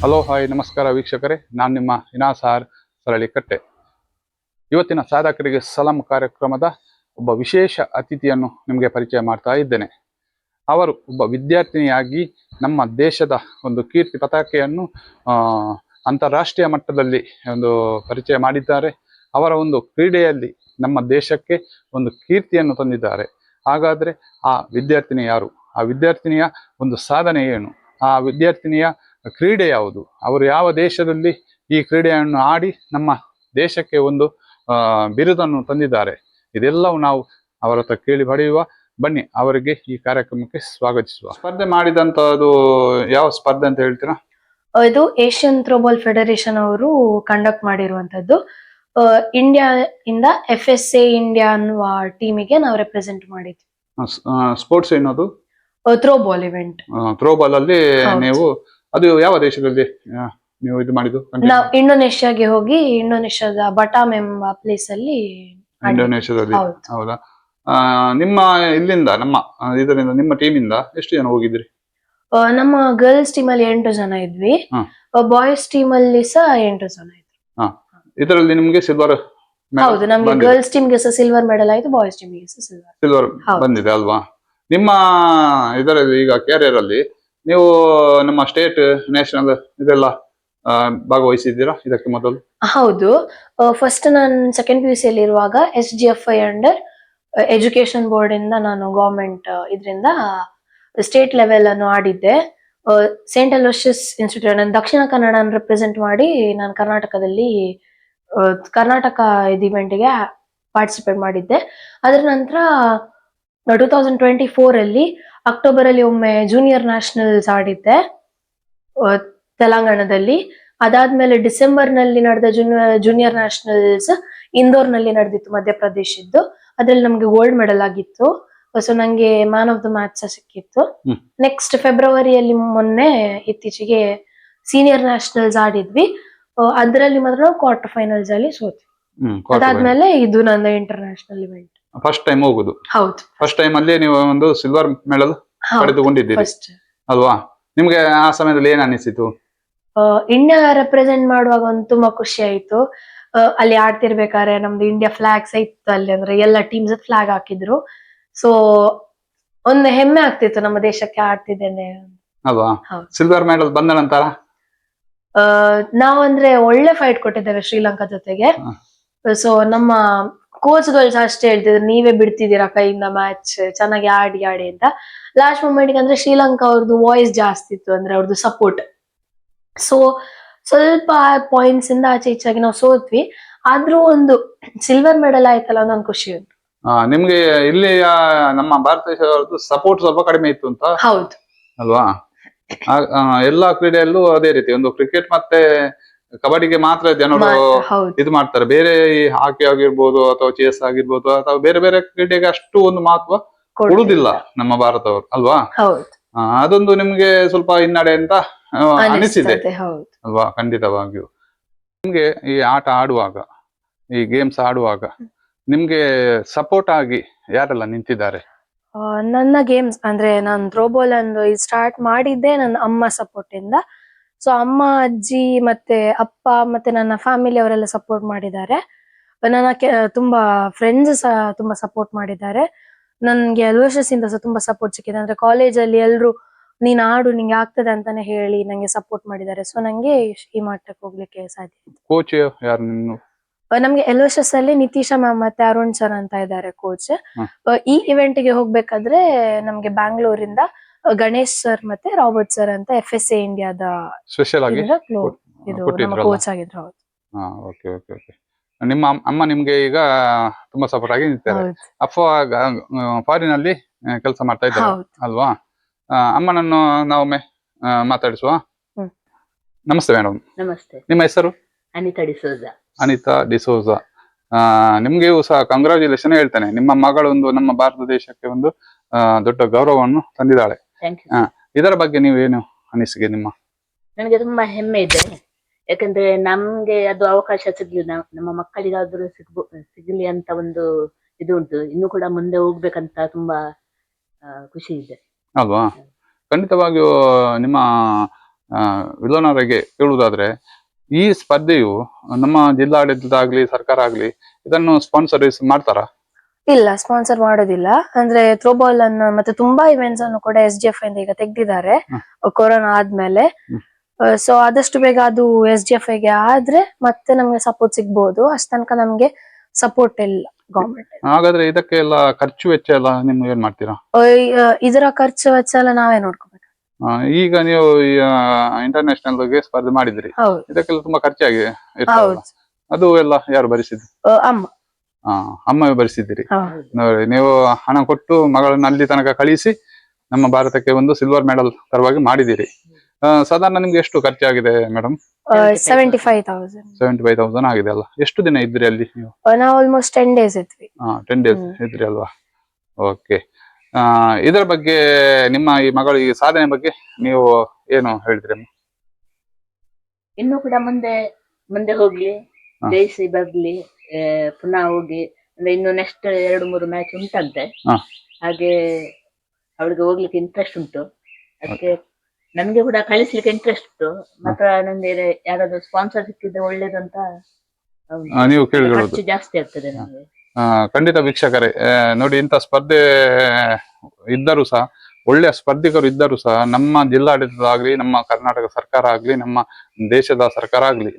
Hello hi ನಮಸ್ಕಾರ ವೀಕ್ಷಕರೇ, ನಾನು ನಿಮ್ಮ ಇನಾಸಾರ್ ಸರಳಿಕಟ್ಟೆ. ಇವತ್ತಿನ ಸಾಧಕರಿಗೆ ಸಲಾಂ ಕಾರ್ಯಕ್ರಮದ ಒಬ್ಬ ವಿಶೇಷ ಅತಿಥಿಯನ್ನು ನಿಮಗೆ ಪರಿಚಯ ಮಾಡ್ತಾ ಇದ್ದೇನೆ. ಅವರು ಒಬ್ಬ ವಿದ್ಯಾರ್ಥಿನಿಯಾಗಿ ನಮ್ಮ ದೇಶದ ಒಂದು ಕೀರ್ತಿ ಪತಾಕೆಯನ್ನು ಅಂತಾರಾಷ್ಟ್ರೀಯ ಮಟ್ಟದಲ್ಲಿ ಒಂದು ಪರಿಚಯ ಮಾಡಿದ್ದಾರೆ. ಅವರ ಒಂದು ಕ್ರೀಡೆಯಲ್ಲಿ ನಮ್ಮ ದೇಶಕ್ಕೆ ಒಂದು ಕೀರ್ತಿಯನ್ನು ತಂದಿದ್ದಾರೆ. ಹಾಗಾದರೆ ಆ ವಿದ್ಯಾರ್ಥಿನಿ ಯಾರು? ಆ ವಿದ್ಯಾರ್ಥಿನಿಯ ಒಂದು ಸಾಧನೆ ಏನು? ಆ ವಿದ್ಯಾರ್ಥಿನಿಯ ಕ್ರೀಡೆ ಯಾವುದು? ಅವರು ಯಾವ ದೇಶದಲ್ಲಿ ಈ ಕ್ರೀಡೆಯನ್ನು ಆಡಿ ನಮ್ಮ ದೇಶಕ್ಕೆ ಒಂದು ಬಿರುದನ್ನು ತಂದಿದ್ದಾರೆ? ಇದೆಲ್ಲವೂ ನಾವು ಅವರ ಹತ್ರ ಕೇಳಿ ಪಡೆಯುವ. ಬನ್ನಿ ಅವರಿಗೆ ಈ ಕಾರ್ಯಕ್ರಮಕ್ಕೆ ಸ್ವಾಗತಿಸುವ. ಸ್ಪರ್ಧೆ ಮಾಡಿದಂತದ್ದು ಯಾವ ಸ್ಪರ್ಧೆ ಅಂತ ಹೇಳ್ತೀರಾ? ಇದು ಏಷ್ಯನ್ ಥ್ರೋಬಾಲ್ ಫೆಡರೇಷನ್ ಅವರು ಕಂಡಕ್ಟ್ ಮಾಡಿರುವಂತದ್ದು. ಇಂಡಿಯಾ ಇಂದ FSA ಇಂಡಿಯಾ ಅನ್ನುವ ಟೀಮಿಗೆ ನಾವು ರೆಪ್ರೆಸೆಂಟ್ ಮಾಡಿದ್ವಿ. ಸ್ಪೋರ್ಟ್ಸ್ ಏನದು? Throwball event. ಥ್ರೋಬಾಲ್ ಅಲ್ಲಿ ನೀವು ಅದು ಯಾವ ದೇಶದಲ್ಲಿ ನೀವು ಇದು ಮಾಡಿದ್ದು? ನಾವು ಇಂಡೋನೇಷ್ಯಾಗೆ ಹೋಗಿ ಇಂಡೋನೇಷ್ಯಾದ ಬಟಾಮ್ ಎಂಬ ಪ್ಲೇಸ್ ಅಲ್ಲಿ. ಇಂಡೋನೇಷ್ಯಾದಲ್ಲಿ? ಹೌದಾ? ನಿಮ್ಮ ಇಲ್ಲಿಂದ ಇದರಿಂದ ನಿಮ್ಮ ಟೀಮಿಂದ ಎಷ್ಟು ಜನ ಹೋಗಿದ್ರಿ? ನಮ್ಮ ಗರ್ಲ್ಸ್ ಟೀಮ್ ಅಲ್ಲಿ 8 ಜನ ಇದ್ವಿ. ಬಾಯ್ಸ್ ಟೀಮ್ ಅಲ್ಲಿ ಸಹ 8 ಜನ ಇದ್ವಿ. ಇದರಲ್ಲಿ ನಿಮ್ಗೆ ಸಿಲ್ವರ್? ಹೌದು, ನಮ್ಗೆ ಗರ್ಲ್ಸ್ ಟೀಮ್ ಗೆ ಸಹ ಸಿಲ್ವರ್ ಮೆಡಲ್ ಆಯ್ತು, ಬಾಯ್ಸ್ ಟೀಮ್ ಗೆ ಸಹ ಸಿಲ್ವರ್ ಬಂದಿದೆ ಅಲ್ವಾ? ನಿಮ್ಮ ಇದರಲ್ಲಿ ಈಗ ಕ್ಯಾರಿಯರ್ ಅಲ್ಲಿ ನೀವು ನಮ್ಮ ಸ್ಟೇಟ್, ನ್ಯಾಷನಲ್ ಇದೆಲ್ಲ ಭಾಗವಹಿಸಿದ್ದೀರಾ ಇದಕ್ಕೆ ಮೊದಲು? ಹೌದು, ಫಸ್ಟ್ ನಾನು ಸೆಕೆಂಡ್ PUC ಅಲ್ಲಿ ಇರುವಾಗ SGFI ಅಂಡರ್ ಎಜುಕೇಶನ್ ಬೋರ್ಡ್ ಇಂದ ನಾನು ಗವರ್ಮೆಂಟ್ ಇದರಿಂದ ಸ್ಟೇಟ್ ಲೆವೆಲ್ ಅನ್ನು ಆಡಿದ್ದೆ. ಸೇಂಟ್ ಅಲೋಷಿಯಸ್ ಇನ್ಸ್ಟಿಟ್ಯೂಟ್, ನಾನು ದಕ್ಷಿಣ ಕನ್ನಡ ರೆಪ್ರೆಸೆಂಟ್ ಮಾಡಿ ನಾನು ಕರ್ನಾಟಕದಲ್ಲಿ ಕರ್ನಾಟಕ ಇವೆಂಟ್ಗೆ ಪಾರ್ಟಿಸಿಪೇಟ್ ಮಾಡಿದ್ದೆ. ಅದರ ನಂತರ 2024 ಅಲ್ಲಿ ಅಕ್ಟೋಬರ್ ಅಲ್ಲಿ ಒಮ್ಮೆ ಜೂನಿಯರ್ ನ್ಯಾಷನಲ್ಸ್ ಆಡಿದ್ದೆ ತೆಲಂಗಾಣದಲ್ಲಿ. ಅದಾದ್ಮೇಲೆ ಡಿಸೆಂಬರ್ ನಲ್ಲಿ ನಡೆದ ಜೂನಿಯರ್ ನ್ಯಾಷನಲ್ಸ್ ಇಂದೋರ್ ನಲ್ಲಿ ನಡೆದಿತ್ತು, ಮಧ್ಯಪ್ರದೇಶದ್ದು. ಅದ್ರಲ್ಲಿ ನಮ್ಗೆ ಗೋಲ್ಡ್ ಮೆಡಲ್ ಆಗಿತ್ತು. ಸೊ ನಂಗೆ ಮ್ಯಾನ್ ಆಫ್ ದ ಮ್ಯಾಚ್ ಸಿಕ್ಕಿತ್ತು. ನೆಕ್ಸ್ಟ್ ಫೆಬ್ರವರಿಯಲ್ಲಿ ಮೊನ್ನೆ ಇತ್ತೀಚೆಗೆ ಸೀನಿಯರ್ ನ್ಯಾಷನಲ್ಸ್ ಆಡಿದ್ವಿ. ಅದರಲ್ಲಿ ಮಾತ್ರ ಕ್ವಾರ್ಟರ್ ಫೈನಲ್ಸ್ ಅಲ್ಲಿ ಸೋತ್ವಿ. ಅದಾದ್ಮೇಲೆ ಇದು ನನ್ನ ಇಂಟರ್ನ್ಯಾಷನಲ್ ಇವೆಂಟ್ ಫಸ್ಟ್ ಟೈಮ್ ಹೋಗುದು. ಹೌದು, ಫಸ್ಟ್ ಟೈಮ್ ಅಲ್ಲಿ ನೀವು ಒಂದು ಸಿಲ್ವರ್ ಮೆಡಲ್ ಪಡೆದುಕೊಂಡಿದ್ದೀರಿ ಅಲ್ವಾ? ನಿಮ್ಗೆ ಆ ಸಮಯದಲ್ಲಿ ಏನ್ ಅನಿಸಿತು? ಇಂಡಿಯಾ ರೆಪ್ರೆಸೆಂಟ್ ಮಾಡುವಾಗ ಒಂದು ತುಂಬಾ ಖುಷಿ ಆಯ್ತು. ಅಲ್ಲಿ ಆಡ್ತಿರ್ಬೇಕಾದ್ರೆ ನಮ್ದು ಇಂಡಿಯಾ ಫ್ಲಾಗ್ಸ್ ಇತ್ತು ಅಲ್ಲಿ, ಅಂದ್ರೆ ಎಲ್ಲ ಟೀಮ್ಸ್ ಫ್ಲಾಗ್ ಹಾಕಿದ್ರು. ಸೊ ಒಂದು ಹೆಮ್ಮೆ ಆಗ್ತಿತ್ತು ನಮ್ಮ ದೇಶಕ್ಕೆ ಆಡ್ತಿದ್ದೇನೆ ಅಲ್ವಾ? ಸಿಲ್ವರ್ ಮೆಡಲ್ ಬಂದ ನಂತರ ನಾವಂದ್ರೆ ಒಳ್ಳೆ ಫೈಟ್ ಕೊಟ್ಟಿದ್ದೇವೆ ಶ್ರೀಲಂಕಾ ಜೊತೆಗೆ. ಸೊ ನಮ್ಮ ಕೋಚ್ಗಳು ಅಷ್ಟೇ ಹೇಳ್ತಿದ್ರು, ನೀವೇ ಬಿಡ್ತಿದ್ದೀರಾ ಕೈಯಿಂದ ಮ್ಯಾಚ್, ಚೆನ್ನಾಗಿ ಆಡಿ ಆಡಿ ಅಂತ. ಲಾಸ್ಟ್ ಮೂಮೆಂಟ್ ಅಂದ್ರೆ ಶ್ರೀಲಂಕಾ ಅವ್ರದ್ದು ವಾಯ್ಸ್ ಜಾಸ್ತಿ ಇತ್ತು, ಅಂದ್ರೆ ಅವ್ರದ್ದು ಸಪೋರ್ಟ್. ಸೊ ಸ್ವಲ್ಪ ಪಾಯಿಂಟ್ಸ್ ಇಂದ ಆಚೆ ಈಚಾಗಿ ನಾವು ಸೋತ್ವಿ. ಆದ್ರೂ ಒಂದು ಸಿಲ್ವರ್ ಮೆಡಲ್ ಆಯ್ತಲ್ಲ ಅನ್ನೋ ಖುಷಿ ಉಂಟು. ನಿಮ್ಗೆ ಇಲ್ಲಿ ನಮ್ಮ ಭಾರತ ದೇಶದ ಸಪೋರ್ಟ್ ಸ್ವಲ್ಪ ಕಡಿಮೆ ಇತ್ತು ಅಂತ? ಹೌದು ಅಲ್ವಾ? ಎಲ್ಲಾ ಕ್ರೀಡೆಯಲ್ಲೂ ಅದೇ ರೀತಿ, ಒಂದು ಕ್ರಿಕೆಟ್ ಮತ್ತೆ ಕಬಡ್ಡಿಗೆ ಮಾತ್ರ ಜನರು ಇದು ಮಾಡ್ತಾರೆ. ಬೇರೆ ಈ ಹಾಕಿ ಆಗಿರ್ಬೋದು ಅಥವಾ ಚೆಸ್ ಆಗಿರ್ಬೋದು ಅಥವಾ ಬೇರೆ ಬೇರೆ ಕ್ರೀಡೆಗೆ ಅಷ್ಟು ಒಂದು ಮಹತ್ವ ಕೊಡುವುದಿಲ್ಲ ನಮ್ಮ ಭಾರತವರು ಅಲ್ವಾ? ಅದೊಂದು ನಿಮ್ಗೆ ಸ್ವಲ್ಪ ಹಿನ್ನಡೆ ಅಂತ ಅನಿಸಿದೆ ಅಲ್ವಾ? ಖಂಡಿತವಾಗಿಯೂ. ನಿಮ್ಗೆ ಈ ಆಟ ಆಡುವಾಗ, ಈ ಗೇಮ್ಸ್ ಆಡುವಾಗ ನಿಮ್ಗೆ ಸಪೋರ್ಟ್ ಆಗಿ ಯಾರೆಲ್ಲ ನಿಂತಿದ್ದಾರೆ? ನನ್ನ ಗೇಮ್ಸ್ ಅಂದ್ರೆ ನಾನು ಥ್ರೋಬಾಲ್ ಅನ್ನು ಸ್ಟಾರ್ಟ್ ಮಾಡಿದ್ದೆ ನನ್ನ ಅಮ್ಮ ಸಪೋರ್ಟ್ ಇಂದ. ಸೊ ಅಮ್ಮ, ಅಜ್ಜಿ ಮತ್ತೆ ಅಪ್ಪ ಮತ್ತೆ ನನ್ನ ಫ್ಯಾಮಿಲಿ ಅವರೆಲ್ಲ ಸಪೋರ್ಟ್ ಮಾಡಿದ್ದಾರೆ. ನನ್ನ ತುಂಬಾ ಫ್ರೆಂಡ್ಸ್ ಸಹ ತುಂಬಾ ಸಪೋರ್ಟ್ ಮಾಡಿದ್ದಾರೆ. ನನ್ಗೆ ಅಲೋಷಸ್ ಸಹ ತುಂಬಾ ಸಪೋರ್ಟ್ ಸಿಕ್ಕಿದೆ. ಅಂದ್ರೆ ಕಾಲೇಜಲ್ಲಿ ಎಲ್ರು ನೀನ್ ಆಡು, ನಿಂಗೆ ಆಗ್ತದೆ ಅಂತಾನೆ ಹೇಳಿ ನಂಗೆ ಸಪೋರ್ಟ್ ಮಾಡಿದ್ದಾರೆ. ಸೊ ನಂಗೆ ಈ ಮಟ್ಟಕ್ಕೆ ಹೋಗ್ಲಿಕ್ಕೆ ಸಾಧ್ಯ. ಕೋಚ್ ಯಾರು? ನಮ್ಗೆ ಎಲೋಷಸ್ ಅಲ್ಲಿ ನಿತೀಶ ಮ್ಯಾಮ್ ಮತ್ತೆ ಅರುಣ್ ಸರ್ ಅಂತ ಇದ್ದಾರೆ ಕೋಚ್. ಈ ಇವೆಂಟ್ ಗೆ ಹೋಗ್ಬೇಕಾದ್ರೆ ನಮ್ಗೆ ಬ್ಯಾಂಗ್ಳೂರಿಂದ ಗಣೇಶ್ ಸರ್ ಮತ್ತೆ ರಾಬರ್ಟ್ ಸರ್ ಅಂತ FSA ಇಂಡಿಯಾದ ಸ್ಪೆಷಲ್ ಆಗಿ ಕೋಚ್ ಆಗಿದ್ರು. ನಿಮ್ಮ ಅಮ್ಮ ನಿಮ್ಗೆ ಈಗ ತುಂಬಾ ಸಪೋರ್ಟ್ ಆಗಿ ನಿಂತಿದ್ದಾರೆ. ಅಪ್ಪ ಫಾರಿನ್ ಅಲ್ಲಿ ಕೆಲಸ ಮಾಡ್ತಾ ಇದ್ದಾರೆ ಅಲ್ವಾ? ಅಮ್ಮನನ್ನು ನಾವೊಮ್ಮೆ ಮಾತಾಡಿಸುವ. ನಮಸ್ತೆ ಮೇಡಮ್. ನಮಸ್ತೆ. ನಿಮ್ಮ ಹೆಸರು? ಅನಿತಾ ಡಿಸೋಜ. ಅನಿತಾ ಡಿಸೋಜ. ನಿಮ್ಗೆಯೂ ಸಹ ಕಂಗ್ರಾಚುಲೇಷನ್ ಹೇಳ್ತೇನೆ. ನಿಮ್ಮ ಮಗಳೊಂದು ನಮ್ಮ ಭಾರತ ದೇಶಕ್ಕೆ ಒಂದು ದೊಡ್ಡ ಗೌರವವನ್ನು ತಂದಿದ್ದಾಳೆ. ಇದರ ಬಗ್ಗೆ ನೀವೇನು ಅನಿಸಿಕೆ ನಿಮ್ಮ? ನನಗೆ ತುಂಬಾ ಹೆಮ್ಮೆ ಇದೆ. ಯಾಕಂದ್ರೆ ನಮ್ಗೆ ಅದು ಅವಕಾಶ ಸಿಗ್ಲಿಲ್ಲ, ನಮ್ಮ ಮಕ್ಕಳಿಗಾದ್ರೂ ಸಿಗ್ಲಿ ಅಂತ ಒಂದು ಇದು ಉಂಟು. ಇನ್ನು ಕೂಡ ಮುಂದೆ ಹೋಗ್ಬೇಕಂತ ತುಂಬಾ ಖುಷಿ ಇದೆ ಅಲ್ವಾ? ಖಂಡಿತವಾಗಿಯೂ ನಿಮ್ಮ ವಿಲೋನವರಿಗೆ ಕೇಳುವುದಾದ್ರೆ, ಈ ಸ್ಪರ್ಧೆಯು ನಮ್ಮ ಜಿಲ್ಲಾಡಳಿತ ಆಗ್ಲಿ ಸರ್ಕಾರ ಆಗ್ಲಿ ಇದನ್ನು ಸ್ಪಾನ್ಸರೈಸ್ ಮಾಡ್ತಾರಾ? ಇಲ್ಲ, ಸ್ಪಾನ್ಸರ್ ಮಾಡೋದಿಲ್ಲ. ಅಂದ್ರೆ ಥ್ರೋಬಾಲ್ ಅನ್ನ ಮತ್ತೆ ತುಂಬಾ ಇವೆಂಟ್ಸ್ ಅನ್ನು ಕೂಡ SGF ಇಂದ ಈಗ ತೆಗ್ದಿದ್ದಾರೆ ಕೊರೋನಾ ಆದ್ಮೇಲೆ. ಸೊ ಆದಷ್ಟು ಬೇಗ ಅದು SGF ಗೆ ಆದ್ರೆ ಮತ್ತೆ ನಮ್ಗೆ ಸಪೋರ್ಟ್ ಸಿಗ್ಬೋದು. ಅಷ್ಟ ತನಕ ನಮ್ಗೆ ಸಪೋರ್ಟ್ ಇಲ್ಲ ಗವರ್ಮೆಂಟ್. ಹಾಗಾದ್ರೆ ಇದಕ್ಕೆ ಎಲ್ಲ ಖರ್ಚು ವೆಚ್ಚ ಎಲ್ಲ ನಿಮ್ಗೆ ಏನ್ ಮಾಡ್ತೀರಾ? ಇದರ ಖರ್ಚು ವೆಚ್ಚ ಎಲ್ಲ ನಾವೇ ನೋಡ್ಕೋಬೇಕು. ಈಗ ನೀವು ಇಂಟರ್ನ್ಯಾಷನಲ್ ಗೆ ಸ್ಪರ್ಧೆ ಮಾಡಿದ್ರಿ, ಹೌದು ಇದಕ್ಕೆಲ್ಲ ತುಂಬಾ ಖರ್ಚಾಗಿದೆ ಹೌದು. ಅದು ಎಲ್ಲ ಯಾರು ಭರಿಸಿದ್ರು? ಅಮ್ಮ. ಅಮ್ಮ ಭರಿಸಿದ್ದೀರಿ. ಹೌದು. ನೋಡಿ, ನೀವು ಹಣ ಕೊಟ್ಟು ಮಗಳನ್ನ ಅಲ್ಲಿ ತನಕ ಕಳಿಸಿ ನಮ್ಮ ಭಾರತಕ್ಕೆ ಒಂದು ಸಿಲ್ವರ್ ಮೆಡಲ್ ತರವಾಗಿ ಮಾಡಿದ್ದೀರಿ. ಸಾಧಾರಣ ನಿಮ್ಗೆ ಎಷ್ಟು ಖರ್ಚಾಗಿದೆ ಮೇಡಮ್? 75,000. 75,000 ಆಗಿದೆ ಅಲ್ಲ? ಎಷ್ಟು ದಿನ ಇದ್ರಿ ಅಲ್ಲಿ ನೀವು? ನಾವು ಆಲ್ಮೋಸ್ಟ್ 10 days ಇದ್ವಿ. 10 days ಇದ್ರಿ ಅಲ್ವಾ? ಓಕೆ. ಇದರ ಬಗ್ಗೆ ನಿಮ್ಮ ಈ ಮಗಳ ಈ ಸಾಧನೆ ಬಗ್ಗೆ ನೀವು ಏನು ಹೇಳಿದ್ರಿ? ಇನ್ನು ಕೂಡ ಮುಂದೆ ಹೋಗ್ಲಿ, ಜಯಿಸಿ ಬರ್ಲಿ, ಪುನಃ ಹೋಗಿ ಅಂದ್ರೆ ಇನ್ನು ನೆಕ್ಸ್ಟ್ 2-3 ಮ್ಯಾಚ್ ಉಂಟಂತೆ. ಹಾಗೆ ಅವಳಿಗೆ ಹೋಗ್ಲಿಕ್ಕೆ ಇಂಟ್ರೆಸ್ಟ್ ಉಂಟು. ಅದಕ್ಕೆ ನನ್ಗೆ ಕೂಡ ಕಳಿಸ್ಲಿಕ್ಕೆ ಇಂಟ್ರೆಸ್ಟ್ ಉಂಟು. ಮಾತ್ರ ನಂಗೆ ಯಾರಾದ್ರೂ ಸ್ಪಾನ್ಸರ್ ಸಿಕ್ಕಿದ್ರೆ ಒಳ್ಳೇದಂತ. ನೀವು ಕೇಳಿರೋದು ಖರ್ಚು ಜಾಸ್ತಿ ಆಗ್ತದೆ ನಮಗೆ. ಖಂಡಿತ ವೀಕ್ಷಕರೇ, ನೋಡಿ, ಇಂಥ ಸ್ಪರ್ಧೆ ಇದ್ದರೂ ಸಹ, ಒಳ್ಳೆಯ ಸ್ಪರ್ಧಿಕರು ಇದ್ದರೂ ಸಹ ನಮ್ಮ ಜಿಲ್ಲಾಡಳಿತ ಆಗ್ಲಿ, ನಮ್ಮ ಕರ್ನಾಟಕ ಸರ್ಕಾರ ಆಗ್ಲಿ, ನಮ್ಮ ದೇಶದ ಸರ್ಕಾರ ಆಗ್ಲಿ,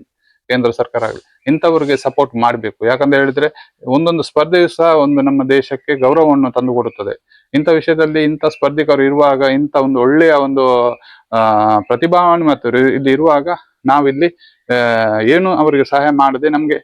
ಕೇಂದ್ರ ಸರ್ಕಾರ ಆಗ್ಲಿ, ಇಂಥವ್ರಿಗೆ ಸಪೋರ್ಟ್ ಮಾಡಬೇಕು. ಯಾಕಂತ ಹೇಳಿದ್ರೆ ಒಂದೊಂದು ಸ್ಪರ್ಧೆಯು ಸಹ ಒಂದು ನಮ್ಮ ದೇಶಕ್ಕೆ ಗೌರವವನ್ನು ತಂದು ಕೊಡುತ್ತದೆ. ಇಂಥ ವಿಷಯದಲ್ಲಿ ಇಂಥ ಸ್ಪರ್ಧಿಕರು ಇರುವಾಗ, ಇಂಥ ಒಂದು ಒಳ್ಳೆಯ ಒಂದು ಪ್ರತಿಭಾವಾನ್ ಮತ್ತು ಇಲ್ಲಿ ಇರುವಾಗ ನಾವಿಲ್ಲಿ ಏನು ಅವರಿಗೆ ಸಹಾಯ ಮಾಡದೆ ನಮ್ಗೆ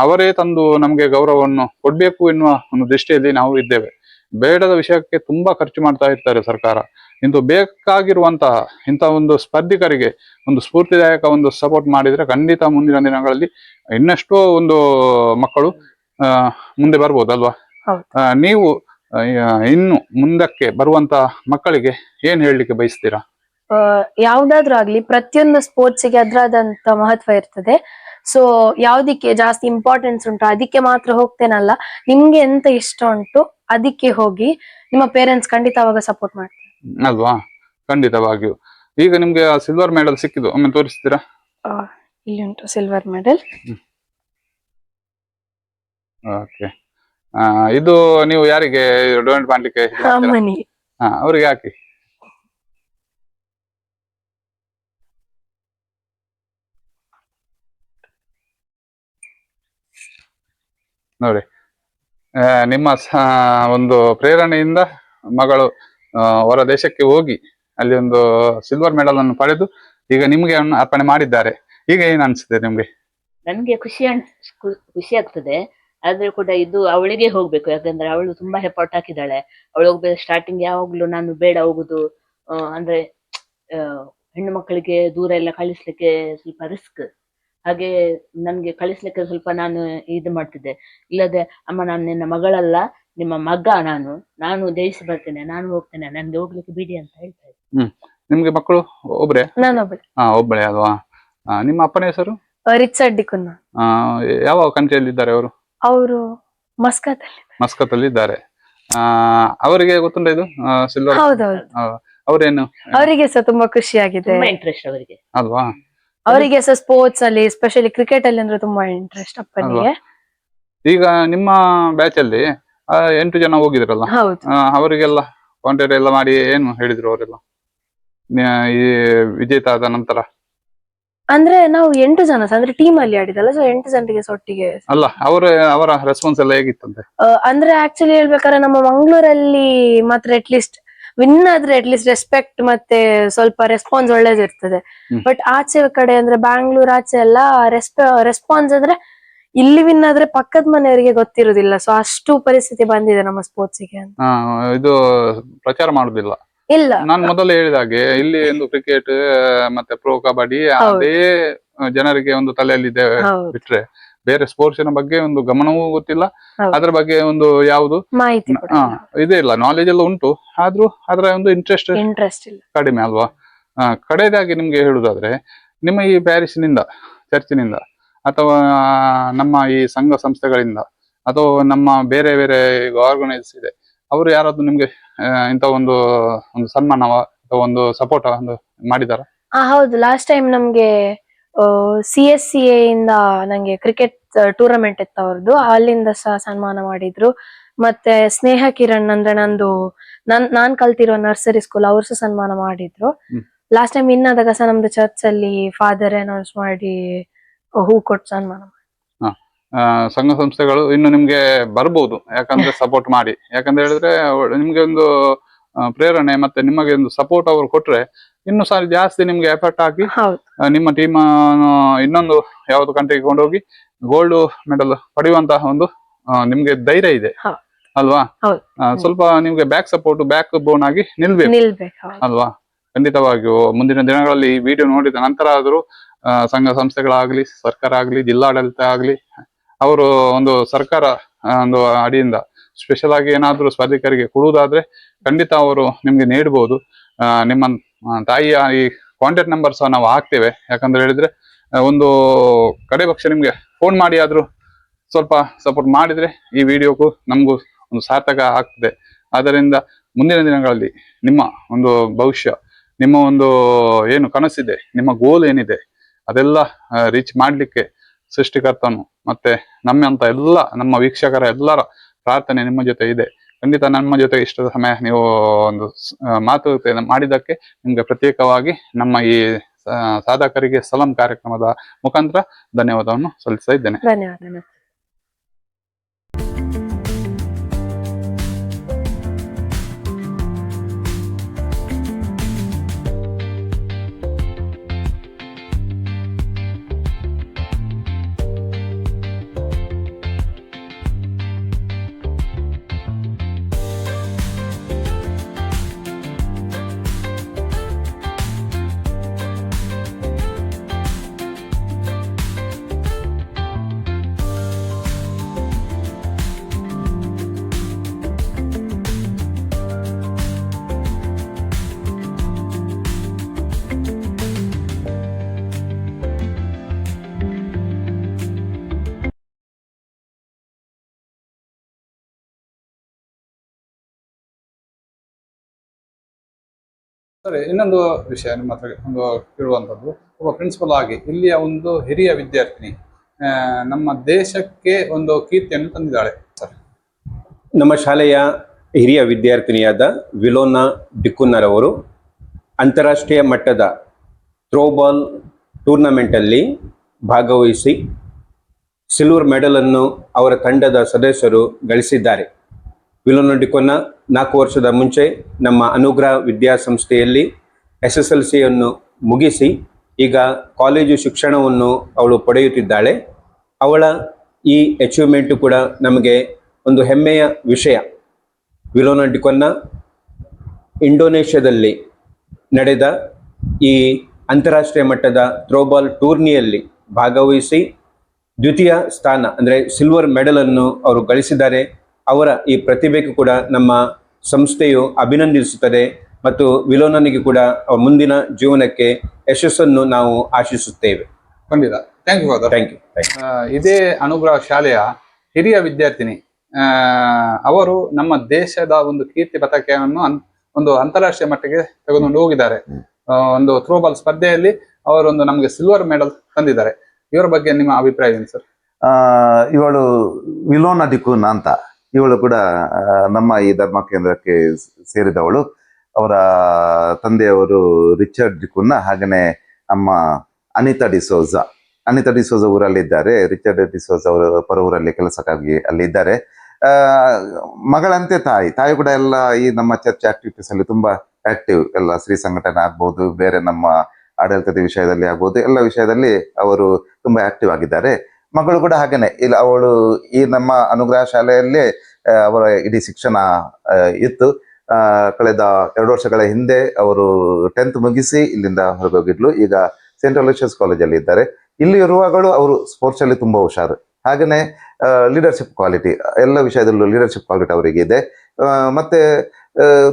ಅವರೇ ತಂದು ನಮ್ಗೆ ಗೌರವವನ್ನು ಕೊಡ್ಬೇಕು ಎನ್ನುವ ಒಂದು ದೃಷ್ಟಿಯಲ್ಲಿ ನಾವು ಇದ್ದೇವೆ. ಬೇಡದ ವಿಷಯಕ್ಕೆ ತುಂಬಾ ಖರ್ಚು ಮಾಡ್ತಾ ಇರ್ತಾರೆ ಸರ್ಕಾರ. ಇಂದು ಬೇಕಾಗಿರುವಂತಹ ಇಂಥ ಒಂದು ಸ್ಪರ್ಧಿಕರಿಗೆ ಒಂದು ಸ್ಫೂರ್ತಿದಾಯಕ ಒಂದು ಸಪೋರ್ಟ್ ಮಾಡಿದ್ರೆ ಖಂಡಿತ ಮುಂದಿನ ದಿನಗಳಲ್ಲಿ ಇನ್ನೆಷ್ಟೋ ಒಂದು ಮಕ್ಕಳು ಮುಂದೆ ಬರ್ಬೋದಲ್ವಾ? ನೀವು ಇನ್ನು ಮುಂದಕ್ಕೆ ಬರುವಂತ ಮಕ್ಕಳಿಗೆ ಏನ್ ಹೇಳಲಿಕ್ಕೆ ಬಯಸ್ತೀರಾ? ಯಾವ್ದಾದ್ರು ಆಗ್ಲಿ, ಪ್ರತಿಯೊಂದು ಸ್ಪೋರ್ಟ್ಸ್ಗೆ ಅದ್ರದಂತ ಮಹತ್ವ ಇರ್ತದೆ. ಸೊ ಯಾವ್ದಿಕ್ಕೆ ಜಾಸ್ತಿ ಇಂಪಾರ್ಟೆನ್ಸ್ ಉಂಟು ಅದಕ್ಕೆ ಮಾತ್ರ ಹೋಗ್ತೇನಲ್ಲ, ನಿಮ್ಗೆ ಎಂತ ಇಷ್ಟ ಉಂಟು ಅದಕ್ಕೆ ಹೋಗಿ. ನಿಮ್ಮ ಪೇರೆಂಟ್ಸ್ ಖಂಡಿತ ಅವಾಗ ಸಪೋರ್ಟ್ ಮಾಡ್ತಾರೆ ಅಲ್ವಾ? ಖಂಡಿತವಾಗಿಯೂ. ಈಗ ನಿಮ್ಗೆ ಸಿಲ್ವರ್ ಮೆಡಲ್ ಸಿಕ್ಕಿದ್ದು, ಒಮ್ಮೆ ತೋರಿಸ್ತೀರಾ? ಇಲ್ಲಿ ಉಂಟು ಸಿಲ್ವರ್ ಮೆಡಲ್. ಓಕೆ. ಇದು ನೀವು ಯಾರಿಗೆ ಡೊನೇಟ್ ಮಾಡ್ಲಿಕ್ಕೆ? ಅಮ್ಮನಿಗೆ. ಅವ್ರಿಗೆ ಹಾಕಿ. ನೋಡಿ, ನಿಮ್ಮ ಒಂದು ಪ್ರೇರಣೆಯಿಂದ ಮಗಳು ಹೊರ ದೇಶಕ್ಕೆ ಹೋಗಿ ಅಲ್ಲಿ ಒಂದು ಸಿಲ್ವರ್ ಮೆಡಲ್ ಅನ್ನು ಪಡೆದು ಈಗ ನಿಮ್ಗೆ ಅರ್ಪಣೆ ಮಾಡಿದ್ದಾರೆ. ಈಗ ಏನ್ ಅನ್ಸುತ್ತೆ ನಿಮ್ಗೆ? ನನ್ಗೆ ಖುಷಿ ಆಗ್ತದೆ. ಆದ್ರೆ ಕೂಡ ಇದು ಅವಳಿಗೆ ಹೋಗ್ಬೇಕು. ಯಾಕಂದ್ರೆ ಅವಳು ತುಂಬಾ ಎಫರ್ಟ್ ಹಾಕಿದ್ದಾಳೆ. ಅವಳು ಹೋಗ್ಬೇಕು. ಸ್ಟಾರ್ಟಿಂಗ್ ಯಾವಾಗ್ಲೂ ನಾನು ಬೇಡ ಹೋಗುದು, ಅಂದ್ರೆ ಹೆಣ್ಣು ಮಕ್ಕಳಿಗೆ ದೂರ ಎಲ್ಲ ಕಳಿಸ್ಲಿಕ್ಕೆ ಸ್ವಲ್ಪ ರಿಸ್ಕ್. ಹಾಗೆ ನನ್ಗೆ ಕಳಿಸ್ಲಿಕ್ಕೆ ಸ್ವಲ್ಪ ನಾನು ಇದು ಮಾಡ್ತಿದ್ದೆ. ಇಲ್ಲದೆ ಅಮ್ಮ, ನಾನು ನಿನ್ನ ಮಗಳಲ್ಲ, ನಿಮ್ಮ ಮಗ, ನಾನು ಜಯಿಸಿ ಬರ್ತೇನೆ, ನಾನು ಹೋಗ್ತೇನೆ, ನನ್ಗೆ ಹೋಗ್ಲಿಕ್ಕೆ ಬಿಡಿ ಅಂತ ಹೇಳ್ತಾ ಇದ್ದೆ. ನಿಮ್ಗೆ ಮಕ್ಕಳು ಒಬ್ರೆ? ನಾನೊಬ್ಬಳೆ. ಒಬ್ಬಳೆ ಅಲ್ವಾ? ನಿಮ್ಮ ಅಪ್ಪನ ಹೆಸರು? ರಿಚರ್ಡ್ ಡಿಕುನ್ನ. ಯಾವ ಕಂಟ್ರಿಯಲ್ಲಿ ಇದ್ದಾರೆ ಅವರು? ಅವರು ಮಸ್ಕತ್ ಅಲ್ಲಿ ಇದ್ದಾರೆ. ಅವರಿಗೆ ಗೊತ್ತುಂಟ ಇದು ಸಿಲ್ವರ್? ಹೌದೌದು. ಅವರೇನು? ಅವರಿಗೆ ಸಹ ತುಂಬಾ ಖುಷಿಯಾಗಿದೆ. ತುಂಬಾ ಇಂಟ್ರೆಸ್ಟ್ ಅವರಿಗೆ ಅಲ್ವಾ? ಅವರಿಗೆ ಸಹ ಸ್ಪೋರ್ಟ್ಸ್ ಅಲ್ಲಿ, ಎಸ್ಪೆಷಲಿ ಕ್ರಿಕೆಟ್ ಅಲ್ಲಿ ಅಂದ್ರೆ ತುಂಬಾ ಇಂಟ್ರೆಸ್ಟ್ ಅಪ್ಪನಿಗೆ. ಈಗ ನಿಮ್ಮ ಬ್ಯಾಚ್ ಅಲ್ಲಿ 8 ಜನ ಹೋಗಿದ್ರಲ್ಲ, ಅವರಿಗೆಲ್ಲ ಕಾಂಟ್ಯಾಕ್ಟ್ ಎಲ್ಲ ಮಾಡಿ ಏನು ಹೇಳಿದ್ರು ಅವರೆಲ್ಲ ಈ ವಿಜೇತ ಆದ ನಂತರ? ಅಂದ್ರೆ ನಾವು 8 ಜನ ಅಂದ್ರೆ ಟೀಮ್ ಅಲ್ಲಿ ಆಡಿದಲ್ಲ, ಸೊ 8 ಜನರಿಗೆ ಒಟ್ಟಿಗೆ ಅಲ್ಲ, ಅವರ ರೆಸ್ಪಾನ್ಸ್ ಎಲ್ಲ ಹೇಗಿತ್ತಂತೆ? ಅಂದ್ರೆ ಆಕ್ಚುಲಿ ಹೇಳ್ಬೇಕಾದ್ರೆ ನಮ್ಮ ಮಂಗಳೂರಲ್ಲಿ ಮಾತ್ರ ಅಟ್ಲೀಸ್ಟ್ ವಿನ್ ಆದ್ರೆ ಅಟ್ಲೀಸ್ಟ್ ರೆಸ್ಪೆಕ್ಟ್ ಮತ್ತೆ ಸ್ವಲ್ಪ ರೆಸ್ಪಾನ್ಸ್ ಒಳ್ಳೇದಿರ್ತದೆ. ಬಟ್ ಆಚೆ ಕಡೆ ಅಂದ್ರೆ ಬ್ಯಾಂಗ್ಳೂರ್ ಆಚೆ ಎಲ್ಲ ರೆಸ್ಪಾನ್ಸ್ ಅಂದ್ರೆ ಇಲ್ಲಿ ವಿನ್ ಆದ್ರೆ ಪಕ್ಕದ ಮನೆಯವರಿಗೆ ಗೊತ್ತಿರುದಿಲ್ಲ. ಸೊ ಅಷ್ಟು ಪರಿಸ್ಥಿತಿ ಬಂದಿದೆ ನಮ್ಮ ಸ್ಪೋರ್ಟ್ಸ್ಗೆ ಅಂತ. ಇದು ಪ್ರಚಾರ ಮಾಡುದಿಲ್ಲ. ಇಲ್ಲ, ನಾನು ಮೊದಲು ಹೇಳಿದ ಹಾಗೆ ಇಲ್ಲಿ ಒಂದು ಕ್ರಿಕೆಟ್ ಮತ್ತೆ ಪ್ರೋ ಕಬಡ್ಡಿ ಅದೇ ಜನರಿಗೆ ಒಂದು ತಲೆಯಲ್ಲಿದೆ ಬಿಟ್ರೆ ಬೇರೆ ಸ್ಪೋರ್ಟ್ಸ್ ಬಗ್ಗೆ ಒಂದು ಗಮನವೂ ಗೊತ್ತಿಲ್ಲ. ಅದ್ರ ಬಗ್ಗೆ ಒಂದು ಯಾವುದು ಮಾಹಿತಿ ಇದೇ ಇಲ್ಲ, ನಾಲೆಜ್ ಎಲ್ಲ ಉಂಟು, ಆದ್ರೂ ಅದರ ಒಂದು ಇಂಟ್ರೆಸ್ಟ್ ಇಲ್ಲ, ಕಡಿಮೆ ಅಲ್ವಾ? ಕಡೆಯದಾಗಿ ನಿಮ್ಗೆ ಹೇಳುದಾದ್ರೆ, ನಿಮ್ಮ ಈ ಪ್ಯಾರಿಸ್ನಿಂದ, ಚರ್ಚಿನಿಂದ, ಅಥವಾ ನಮ್ಮ ಈ ಸಂಘ ಸಂಸ್ಥೆಗಳಿಂದ, ಅಥವಾ ನಮ್ಮ ಬೇರೆ ಬೇರೆ ಆರ್ಗನೈಸ್ ಇದೆ, ಅವರು ಯಾರಾದ್ರೂ ನಿಮ್ಗೆ ಇಂಥ ಒಂದು ಸನ್ಮಾನ ಅಥವಾ ಒಂದು ಸಪೋರ್ಟ್ ಮಾಡಿದಾರ? ಹೌದು, ಲಾಸ್ಟ್ ಟೈಮ್ ನಮ್ಗೆ CSCA ಇಂದ ನಂಗೆ ಕ್ರಿಕೆಟ್ ಟೂರ್ನಮೆಂಟ್ ಇತ್ತು ಅವ್ರದ್ದು, ಅಲ್ಲಿಂದ ಸಹ ಸನ್ಮಾನ ಮಾಡಿದ್ರು. ಮತ್ತೆ ಸ್ನೇಹ ಕಿರಣ್ ಅಂದ್ರೆ ನಾನ್ ಕಲ್ತಿರೋ ನರ್ಸರಿ ಸ್ಕೂಲ್, ಅವ್ರು ಸಹ ಸನ್ಮಾನ ಮಾಡಿದ್ರು. ಹ್ಮ್. ಲಾಸ್ಟ್ ಟೈಮ್ ಇನ್ನಾದಾಗ ಸಹ ನಮ್ದು ಚರ್ಚ್ ಅಲ್ಲಿ ಫಾದರ್ ಅನೌನ್ಸ್ ಮಾಡಿ ಹೂ ಕೊಟ್ಟು ಸನ್ಮಾನ ಮಾಡಿದ್ರು. ಸಂಘ ಸಂಸ್ಥೆಗಳು ಇನ್ನು ನಿಮ್ಗೆ ಬರ್ಬೋದು, ಯಾಕಂದ್ರೆ ಸಪೋರ್ಟ್ ಮಾಡಿ. ಯಾಕಂತ ಹೇಳಿದ್ರೆ ನಿಮ್ಗೆ ಒಂದು ಪ್ರೇರಣೆ ಮತ್ತೆ ನಿಮಗೆ ಒಂದು ಸಪೋರ್ಟ್ ಅವರು ಕೊಟ್ರೆ ಇನ್ನು ಸಹ ಜಾಸ್ತಿ ನಿಮ್ಗೆ ಎಫರ್ಟ್ ಹಾಕಿ ಹೌದು, ನಿಮ್ಮ ಟೀಮ್ ಇನ್ನೊಂದು ಯಾವ್ದು ಕಂಟ್ರಿಗೆ ಕೊಂಡೋಗಿ ಗೋಲ್ಡ್ ಮೆಡಲ್ ಪಡೆಯುವಂತಹ ಒಂದು ನಿಮ್ಗೆ ಧೈರ್ಯ ಇದೆ ಹೌದು. ಅಲ್ವಾ? ಹೌದು. ಸ್ವಲ್ಪ ನಿಮ್ಗೆ ಬ್ಯಾಕ್ ಸಪೋರ್ಟ್, ಬ್ಯಾಕ್ ಬೋನ್ ಆಗಿ ನಿಲ್ಬೇಕು ಹೌದು. ಅಲ್ವಾ? ಖಂಡಿತವಾಗಿಯೂ ಮುಂದಿನ ದಿನಗಳಲ್ಲಿ ಈ ವಿಡಿಯೋ ನೋಡಿದ ನಂತರ ಆದ್ರೂ ಸಂಘ ಸಂಸ್ಥೆಗಳಾಗ್ಲಿ, ಸರ್ಕಾರ ಆಗ್ಲಿ, ಜಿಲ್ಲಾಡಳಿತ ಆಗ್ಲಿ, ಅವರು ಒಂದು ಸರ್ಕಾರ ಒಂದು ಅಡಿಯಿಂದ ಸ್ಪೆಷಲ್ ಆಗಿ ಏನಾದ್ರೂ ಸ್ಪರ್ಧಿಕರಿಗೆ ಕೊಡುವುದಾದ್ರೆ ಖಂಡಿತ ಅವರು ನಿಮ್ಗೆ ನೀಡಬಹುದು. ನಿಮ್ಮ ತಾಯಿಯ ಈ ಕಾಂಟ್ಯಾಕ್ಟ್ ನಂಬರ್ ಸಹ ನಾವು ಹಾಕ್ತೇವೆ. ಯಾಕಂದ್ರೆ ಹೇಳಿದ್ರೆ ಒಂದು ಕಡೆ ಪಕ್ಷ ನಿಮ್ಗೆ ಫೋನ್ ಮಾಡಿ ಆದ್ರೂ ಸ್ವಲ್ಪ ಸಪೋರ್ಟ್ ಮಾಡಿದ್ರೆ ಈ ವಿಡಿಯೋಕ್ಕೂ ನಮಗೂ ಒಂದು ಸಾರ್ಥಕ ಆಗ್ತದೆ. ಆದ್ದರಿಂದ ಮುಂದಿನ ದಿನಗಳಲ್ಲಿ ನಿಮ್ಮ ಒಂದು ಭವಿಷ್ಯ, ನಿಮ್ಮ ಒಂದು ಏನು ಕನಸಿದೆ, ನಿಮ್ಮ ಗೋಲ್ ಏನಿದೆ ಅದೆಲ್ಲ ರೀಚ್ ಮಾಡ್ಲಿಕ್ಕೆ ಸೃಷ್ಟಿಕರ್ತನು ಮತ್ತೆ ನಮ್ಮಂತ ಎಲ್ಲ ನಮ್ಮ ವೀಕ್ಷಕರ ಎಲ್ಲರ ಪ್ರಾರ್ಥನೆ ನಿಮ್ಮ ಜೊತೆ ಇದೆ. ಖಂಡಿತ ನಮ್ಮ ಜೊತೆ ಇಷ್ಟದ ಸಮಯ ನೀವು ಒಂದು ಮಾತುಕತೆ ಮಾಡಿದ್ದಕ್ಕೆ ನಿಮ್ಗೆ ಪ್ರತ್ಯೇಕವಾಗಿ ನಮ್ಮ ಈ ಸಾಧಕರಿಗೆ ಸಲಾಂ ಕಾರ್ಯಕ್ರಮದ ಮುಖಾಂತರ ಧನ್ಯವಾದವನ್ನು ಸಲ್ಲಿಸ್ತಾ ಇದ್ದೇನೆ. ಧನ್ಯವಾದ. ಸರಿ, ಇನ್ನೊಂದು ವಿಷಯ ನಿಮ್ಮ ಹತ್ರ ಒಂದು ಕೇಳುವಂಥದ್ದು, ಒಬ್ಬ ಪ್ರಿನ್ಸಿಪಲ್ ಆಗಿ ಇಲ್ಲಿಯ ಒಂದು ಹಿರಿಯ ವಿದ್ಯಾರ್ಥಿನಿ ನಮ್ಮ ದೇಶಕ್ಕೆ ಒಂದು ಕೀರ್ತಿಯನ್ನು ತಂದಿದ್ದಾಳೆ ಸರ್. ನಮ್ಮ ಶಾಲೆಯ ಹಿರಿಯ ವಿದ್ಯಾರ್ಥಿನಿಯಾದ ವಿಲೋನಾ ಡಿಕ್ಕುನ್ನರವರು ಅಂತಾರಾಷ್ಟ್ರೀಯ ಮಟ್ಟದ ಥ್ರೋಬಾಲ್ ಟೂರ್ನಮೆಂಟಲ್ಲಿ ಭಾಗವಹಿಸಿ ಸಿಲ್ವರ್ ಮೆಡಲನ್ನು ಅವರ ತಂಡದ ಸದಸ್ಯರು ಗಳಿಸಿದ್ದಾರೆ. ವಿಲೋನಾ ಡಿಕ್ಕುನ್ನ 4 ವರ್ಷದ ಮುಂಚೆ ನಮ್ಮ ಅನುಗ್ರಹ ವಿದ್ಯಾಸಂಸ್ಥೆಯಲ್ಲಿ SSLCಯನ್ನು ಮುಗಿಸಿ ಈಗ ಕಾಲೇಜು ಶಿಕ್ಷಣವನ್ನು ಅವಳು ಪಡೆಯುತ್ತಿದ್ದಾಳೆ. ಅವಳ ಈ ಅಚೀವ್ಮೆಂಟು ಕೂಡ ನಮಗೆ ಒಂದು ಹೆಮ್ಮೆಯ ವಿಷಯ. ವಿಲೋನಾ ಡಿಕ್ಕುನ್ನ ಇಂಡೋನೇಷ್ಯಾದಲ್ಲಿ ನಡೆದ ಈ ಅಂತಾರಾಷ್ಟ್ರೀಯ ಮಟ್ಟದ ಥ್ರೋಬಾಲ್ ಟೂರ್ನಿಯಲ್ಲಿ ಭಾಗವಹಿಸಿ ದ್ವಿತೀಯ ಸ್ಥಾನ ಅಂದರೆ ಸಿಲ್ವರ್ ಮೆಡಲನ್ನು ಅವರು ಗಳಿಸಿದ್ದಾರೆ. ಅವರ ಈ ಪ್ರತಿಭೆಗೂ ಕೂಡ ನಮ್ಮ ಸಂಸ್ಥೆಯು ಅಭಿನಂದಿಸುತ್ತದೆ ಮತ್ತು ವಿಲೋನನಿಗೆ ಕೂಡ ಮುಂದಿನ ಜೀವನಕ್ಕೆ ಯಶಸ್ಸನ್ನು ನಾವು ಆಶಿಸುತ್ತೇವೆ. ಖಂಡಿತ. Thank you father. Thank you. ಇದೇ ಅನುಗ್ರಹ ಶಾಲೆಯ ಹಿರಿಯ ವಿದ್ಯಾರ್ಥಿನಿ ಅವರು ನಮ್ಮ ದೇಶದ ಒಂದು ಕೀರ್ತಿ ಪತಾಕೆಯನ್ನು ಒಂದು ಅಂತಾರಾಷ್ಟ್ರೀಯ ಮಟ್ಟಿಗೆ ತೆಗೆದುಕೊಂಡು ಹೋಗಿದ್ದಾರೆ. ಒಂದು ಥ್ರೋಬಾಲ್ ಸ್ಪರ್ಧೆಯಲ್ಲಿ ಅವರೊಂದು ನಮಗೆ ಸಿಲ್ವರ್ ಮೆಡಲ್ ತಂದಿದ್ದಾರೆ. ಇವರ ಬಗ್ಗೆ ನಿಮ್ಮ ಅಭಿಪ್ರಾಯ ಏನು ಸರ್? ಇವಳು ವಿಲೋನಾ ಡಿಕ್ಕುನ್ನ ಅಂತ, ಇವಳು ಕೂಡ ನಮ್ಮ ಈ ಧರ್ಮ ಕೇಂದ್ರಕ್ಕೆ ಸೇರಿದವಳು. ಅವರ ತಂದೆಯವರು ರಿಚರ್ಡ್ ಡಿಕ್ಕುನ್ನ, ಹಾಗೆಯೇ ಅಮ್ಮ ಅನಿತಾ ಡಿಸೋಜ ಊರಲ್ಲಿದ್ದಾರೆ. ರಿಚರ್ಡ್ ಡಿಸೋಜ ಅವರ ಪರ ಊರಲ್ಲಿ ಕೆಲಸಕ್ಕಾಗಿ ಅಲ್ಲಿದ್ದಾರೆ. ಮಗಳಂತೆ ತಾಯಿ ಕೂಡ ಎಲ್ಲ ಈ ನಮ್ಮ ಚರ್ಚ್ ಆಕ್ಟಿವಿಟೀಸ್ ಅಲ್ಲಿ ತುಂಬಾ ಆಕ್ಟಿವ್. ಎಲ್ಲ ಸ್ತ್ರೀ ಸಂಘಟನೆ ಆಗ್ಬೋದು, ಬೇರೆ ನಮ್ಮ ಆಡಳಿತದ ವಿಷಯದಲ್ಲಿ ಆಗ್ಬೋದು, ಎಲ್ಲ ವಿಷಯದಲ್ಲಿ ಅವರು ತುಂಬಾ ಆಕ್ಟಿವ್ ಆಗಿದ್ದಾರೆ. ಮಗಳು ಕೂಡ ಹಾಗೇನೆ, ಇಲ್ಲ ಅವಳು ಈ ನಮ್ಮ ಅನುಗ್ರಹ ಶಾಲೆಯಲ್ಲೇ ಅವರ ಇಡೀ ಶಿಕ್ಷಣ ಇತ್ತು. ಕಳೆದ 2 ವರ್ಷಗಳ ಹಿಂದೆ ಅವರು 10th ಮುಗಿಸಿ ಇಲ್ಲಿಂದ ಹೊರಗೋಗಿದ್ಲು. ಈಗ ಸೆಂಟ್ರಲ್ ಲೂಷಿಯಸ್ ಕಾಲೇಜಲ್ಲಿ ಇದ್ದಾರೆ. ಇಲ್ಲಿ ಇರುವಾಗಲೂ ಅವರು ಸ್ಪೋರ್ಟ್ಸ್ ಅಲ್ಲಿ ತುಂಬಾ ಹುಷಾರು. ಹಾಗೆಯೇ ಲೀಡರ್ಶಿಪ್ ಕ್ವಾಲಿಟಿ, ಎಲ್ಲ ವಿಷಯದಲ್ಲೂ ಲೀಡರ್ಶಿಪ್ ಕ್ವಾಲಿಟಿ ಅವರಿಗೆ ಇದೆ. ಮತ್ತೆ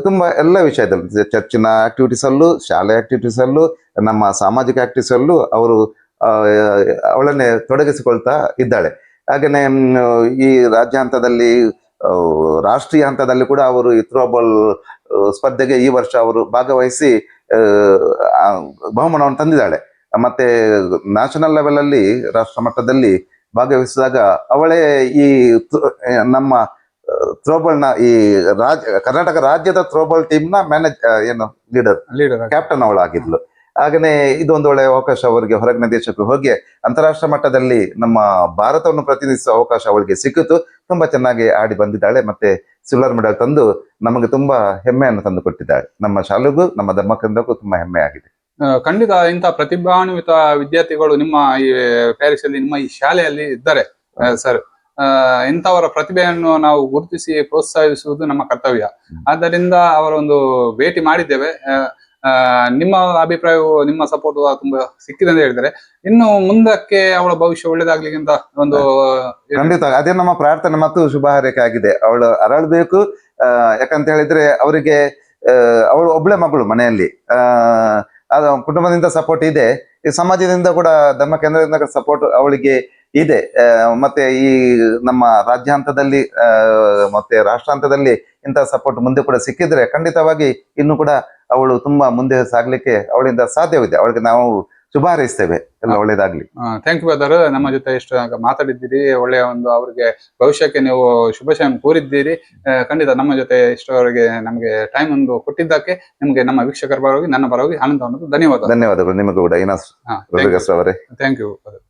ತುಂಬಾ ಎಲ್ಲ ವಿಷಯದಲ್ಲಿ ಚರ್ಚಿನ ಆಕ್ಟಿವಿಟೀಸ್ ಅಲ್ಲೂ, ಶಾಲೆ ಆಕ್ಟಿವಿಟೀಸ್ ಅಲ್ಲೂ, ನಮ್ಮ ಸಾಮಾಜಿಕ ಆಕ್ಟಿವಿಟೀಸ್ ಅಲ್ಲೂ ಅವರು ಅವಳನ್ನೇ ತೊಡಗಿಸಿಕೊಳ್ತಾ ಇದ್ದಾಳೆ. ಹಾಗೆಯೇ ಈ ರಾಜ್ಯ ಹಂತದಲ್ಲಿ, ರಾಷ್ಟ್ರೀಯ ಹಂತದಲ್ಲಿ ಕೂಡ ಅವರು ಈ ಥ್ರೋಬಾಲ್ ಸ್ಪರ್ಧೆಗೆ ಈ ವರ್ಷ ಅವರು ಭಾಗವಹಿಸಿ ಆ, ಬಹುಮಾನವನ್ನು ತಂದಿದ್ದಾಳೆ. ಮತ್ತೆ ನ್ಯಾಷನಲ್ ಲೆವೆಲ್ ಅಲ್ಲಿ, ರಾಷ್ಟ್ರ ಮಟ್ಟದಲ್ಲಿ ಭಾಗವಹಿಸಿದಾಗ ಅವಳೇ ಈ ನಮ್ಮ ಥ್ರೋಬಾಲ್ನ ಈ ಕರ್ನಾಟಕ ರಾಜ್ಯದ ಥ್ರೋಬಾಲ್ ಟೀಮ್ನ ಏನು ಲೀಡರ್ ಕ್ಯಾಪ್ಟನ್ ಅವಳಾಗಿದ್ಲು. ಹಾಗೇನೆ ಇದೊಂದು ಒಳ್ಳೆಯ ಅವಕಾಶ ಅವರಿಗೆ, ಹೊರಗಿನ ದೇಶಕ್ಕೆ ಹೋಗಿ ಅಂತಾರಾಷ್ಟ್ರೀಯ ಮಟ್ಟದಲ್ಲಿ ನಮ್ಮ ಭಾರತವನ್ನು ಪ್ರತಿನಿಧಿಸುವ ಅವಕಾಶ ಅವಳಿಗೆ ಸಿಕ್ಕಿತು. ತುಂಬಾ ಚೆನ್ನಾಗಿ ಆಡಿ ಬಂದಿದ್ದಾಳೆ. ಮತ್ತೆ ಸಿಲ್ವರ್ ಮೆಡಲ್ ತಂದು ನಮಗೆ ತುಂಬಾ ಹೆಮ್ಮೆಯನ್ನು ತಂದು ಕೊಟ್ಟಿದ್ದಾಳೆ. ನಮ್ಮ ಶಾಲೆಗೂ ನಮ್ಮ ಧರ್ಮಕೇಂದ್ರಕ್ಕೂ ತುಂಬಾ ಹೆಮ್ಮೆ ಆಗಿದೆ. ಖಂಡಿತ ಇಂಥ ಪ್ರತಿಭಾನ್ವಿತ ವಿದ್ಯಾರ್ಥಿಗಳು ನಿಮ್ಮ ಈ ಪ್ಯಾರಿಸ್ ಅಲ್ಲಿ, ನಿಮ್ಮ ಈ ಶಾಲೆಯಲ್ಲಿ ಇದ್ದಾರೆ ಸರ್. ಇಂಥವರ ಪ್ರತಿಭೆಯನ್ನು ನಾವು ಗುರುತಿಸಿ ಪ್ರೋತ್ಸಾಹಿಸುವುದು ನಮ್ಮ ಕರ್ತವ್ಯ. ಆದ್ದರಿಂದ ಅವರ ಒಂದು ಭೇಟಿ ಮಾಡಿದ್ದೇವೆ. ನಿಮ್ಮ ಅಭಿಪ್ರಾಯವು, ನಿಮ್ಮ ಸಪೋರ್ಟ್ ತುಂಬಾ ಸಿಕ್ಕಿದೆ ಅಂತ ಹೇಳಿದರೆ, ಇನ್ನು ಮುಂದಕ್ಕೆ ಅವಳ ಭವಿಷ್ಯ ಒಳ್ಳೇದಾಗ್ಲಿಕ್ಕಿಂತ ಒಂದು ಖಂಡಿತ ಅದೇ ನಮ್ಮ ಪ್ರಾರ್ಥನೆ ಮತ್ತು ಶುಭ ಹಾರೈಕೆ ಆಗಿದೆ. ಅವಳು ಅರಳಬೇಕು. ಯಾಕಂತ ಹೇಳಿದ್ರೆ ಅವರಿಗೆ ಅವಳು ಒಬ್ಳೆ ಮಗಳು ಮನೆಯಲ್ಲಿ. ಕುಟುಂಬದಿಂದ ಸಪೋರ್ಟ್ ಇದೆ, ಈ ಸಮಾಜದಿಂದ ಕೂಡ, ಧರ್ಮ ಕೇಂದ್ರದಿಂದ ಸಪೋರ್ಟ್ ಅವಳಿಗೆ ಇದೆ. ಮತ್ತೆ ಈ ನಮ್ಮ ರಾಜ್ಯ ಹಂತದಲ್ಲಿ ಮತ್ತೆ ರಾಷ್ಟ್ರ ಹಂತದಲ್ಲಿ ಇಂಥ ಸಪೋರ್ಟ್ ಮುಂದೆ ಕೂಡ ಸಿಕ್ಕಿದ್ರೆ ಖಂಡಿತವಾಗಿ ಇನ್ನು ಕೂಡ ಅವಳು ತುಂಬಾ ಮುಂದೆ ಸಾಗ್ಲಿಕ್ಕೆ ಅವಳಿಂದ ಸಾಧ್ಯವಿದೆ. ಅವಳಿಗೆ ನಾವು ಶುಭ ಹಾರೈಸ್ತೇವೆ. ಎಲ್ಲ ಒಳ್ಳೇದಾಗ್ಲಿ. Thank you brother. ನಮ್ಮ ಜೊತೆ ಎಷ್ಟು ಮಾತಾಡಿದ್ದೀರಿ, ಒಳ್ಳೆಯ ಒಂದು ಅವರಿಗೆ ಭವಿಷ್ಯಕ್ಕೆ ನೀವು ಶುಭಾಶಯ ಕೋರಿದ್ದೀರಿ. ಖಂಡಿತ ನಮ್ಮ ಜೊತೆ ಇಷ್ಟವರೆಗೆ ನಮಗೆ ಟೈಮ್ ಒಂದು ಕೊಟ್ಟಿದ್ದಕ್ಕೆ ನಿಮಗೆ ನಮ್ಮ ವೀಕ್ಷಕರ ಪರವಾಗಿ, ನನ್ನ ಪರವಾಗಿ ಆನಂದ ಧನ್ಯವಾದ. ಧನ್ಯವಾದಗಳು ನಿಮಗೂ ಕೂಡ ಇನಾಸ್ ಅವರೇ. Thank you brother.